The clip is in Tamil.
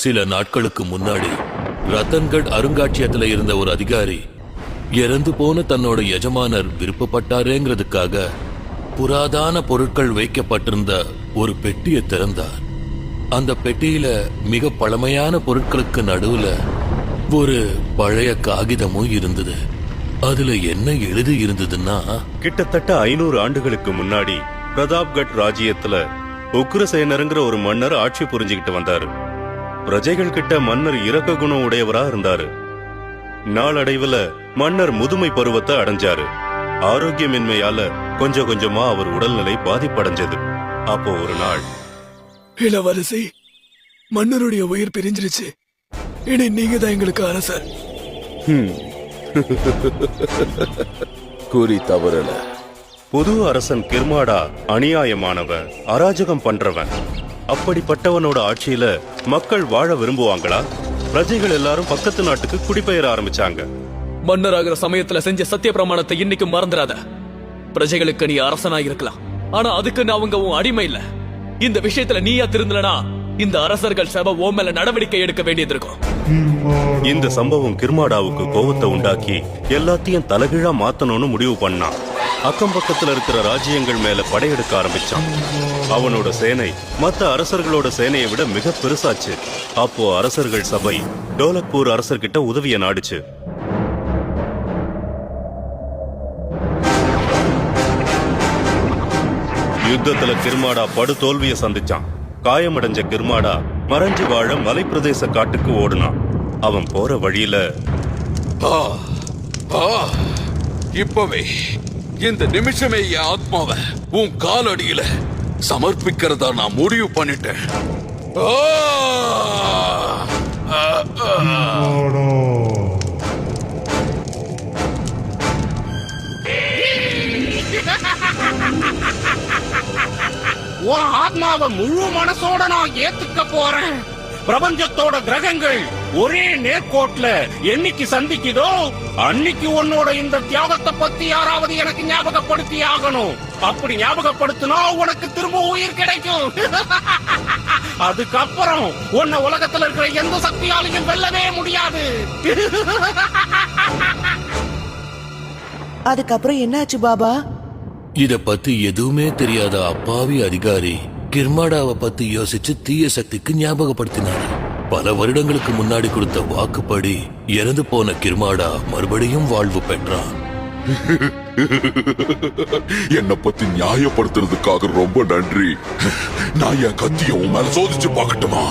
சில நாட்களுக்கு முன்னாடி ரத்தன்கட் அருங்காட்சியகத்துல இருந்த ஒரு அதிகாரி இறந்து போன தன்னோட எஜமானர் விருப்பப்பட்டாரேங்கிறதுக்காக புராதான பொருட்கள் வைக்கப்பட்டிருந்த ஒரு பெட்டியை திறந்தார். அந்த பெட்டியில மிக பழமையான பொருட்களுக்கு நடுவுல ஒரு பழைய காகிதமும் இருந்தது. அதுல என்ன எழுதி இருந்ததுன்னா, கிட்டத்தட்ட 500 ஆண்டுகளுக்கு முன்னாடி பிரதாப்கட் ராஜ்யத்துல உக்ரசேனருங்கிற ஒரு மன்னர் ஆட்சி புரிஞ்சுக்கிட்டு வந்தாரு. பிரஜைகள் கிட்ட மன்னர் இரக்க குணம் உடையவரா இருந்தாரு. நாளடைவுல மன்னர் முதுமை பருவத்தை அடைஞ்சாரு. ஆரோக்கியமின்மையால கொஞ்சம் கொஞ்சமா அவர் உடல்நிலை பாதிப்படைஞ்சது. அப்போ ஒரு நாள், இளவரசி, மன்னருடைய உயிர் பிரிஞ்சிருச்சு. இனி நீங்க தான் எங்களுக்கு அரசர். கூறி தவறல. புது அரசன் கிர்மாடா அநியாயமானவன், அராஜகம் பண்றவன். அப்படிப்பட்டவனோட ஆட்சியில மக்கள் வாழ விரும்புவாங்களா? பிரஜைகள் எல்லாரும் பக்கத்து நாட்டுக்கு குடிபெயர ஆரம்பிச்சாங்க. மன்னராகிற சமயத்துல செஞ்ச சத்திய பிரமாணத்தை இன்னைக்கு மறந்துடாத. பிரஜைகளுக்கு நீ அரசனா இருக்கலாம், ஆனா அதுக்கு அவங்க உன் அடிமை இல்ல. இந்த விஷயத்துல நீயா திருந்தலனா இந்த அரசர்கள் சபை ஓ மேல நடவடிக்கை எடுக்க வேண்டியது இருக்கும். இந்த சம்பவம் கிர்மாடாவுக்கு கோபத்தை உண்டாக்கி எல்லாத்தையும் தலைகீழா மாத்தணும்னு முடிவு பண்ணான். அக்கம் பக்கத்துல இருக்கிற ராஜ்யங்கள் மேல படையெடுக்க ஆரம்பிச்சான். அவனோட சேனை மத்த அரசர்களோட சேனையை விட மிக பெருசாச்சு. அப்போ அரசர்கள் சபை டோலக்பூர் அரசர்கிட்ட உதவிய நாடுச்சு. யுத்தத்துல கிர்மாடா படு தோல்வியை சந்திச்சான். காயமடைஞ்ச கிர்மாடா மறைஞ்சு வாழ மலைப்பிரதேச காட்டுக்கு ஓடுனான். அவன் போற வழியில, இப்பவே இந்த நிமிஷமே என் ஆத்மாவை உன் காலடியில சமர்ப்பிக்கிறதா நான் முடிவு பண்ணிட்டேன். உன் ஆத்மாவை முழு மனசோட நான் ஏத்துக்க போறேன். பிரபஞ்சத்தோட கிரகங்கள் ஒரே நேர்கோட்ல என்னைக்கு சந்திக்குதோ அன்னைக்கு உன்னோட இந்த தியாகத்தை பத்தி யாராவது எனக்கு ஞாபகப்படுத்தி ஆகணும். அப்படி ஞாபகப்படுத்தினா உனக்கு திரும்ப உயிர் கிடைக்கும். அதுக்கப்புறம் உன்னை உலகத்துல இருக்கிற எந்த சக்தியாலையும் வெல்லவே முடியாது. அதுக்கப்புறம் என்னாச்சு பாபா? இத பத்தி எதுவுமே தெரியாத அப்பாவி அதிகாரி கிர்மாடாவை பத்தி யோசிச்சு தீய சக்திக்கு ஞாபகப்படுத்தினார். பல வருடங்களுக்கு முன்னாடி கொடுத்த வாக்குப்படி இறந்து போன கிர்மாடா மறுபடியும் வாழ்வு பெற்றான். என்னை பத்தி நியாயப்படுத்துறதுக்காக ரொம்ப நன்றி. நான் என் கத்திய உன் மேல சோதிச்சு பார்க்கட்டுமா?